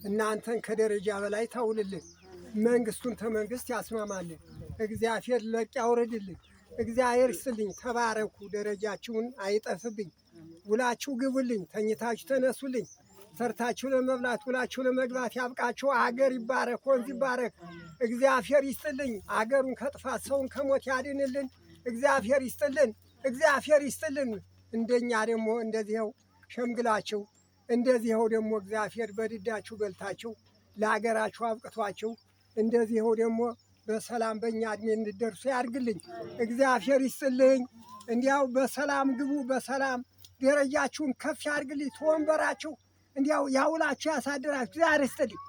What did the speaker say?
እናንተን ከደረጃ በላይ ታውልልን። መንግስቱን ተመንግስት ያስማማልን። እግዚአብሔር ለቅ ያውርድልን። እግዚአብሔር ይስጥልኝ። ተባረኩ። ደረጃችሁን አይጠፍብኝ። ውላችሁ ግቡልኝ። ተኝታችሁ ተነሱልኝ። ሰርታችሁ ለመብላት ውላችሁ ለመግባት ያብቃችሁ። አገር ይባረክ፣ ወንዝ ይባረክ። እግዚአብሔር ይስጥልኝ። አገሩን ከጥፋት ሰውን ከሞት ያድንልን። እግዚአብሔር ይስጥልን። እግዚአብሔር ይስጥልን። እንደኛ ደግሞ እንደዚህው ሸምግላችሁ እንደዚህው ደግሞ እግዚአብሔር በድዳችሁ በልታችሁ ለአገራችሁ አብቅቷችሁ እንደዚህው ደግሞ በሰላም በእኛ እድሜ እንድደርሱ ያድርግልኝ። እግዚአብሔር ይስጥልኝ። እንዲያው በሰላም ግቡ። በሰላም ደረጃችሁን ከፍ ያድርግልኝ። ተወንበራችሁ እንዲያው ያውላችሁ ያሳድራችሁ። ዛሬ ይስጥልኝ።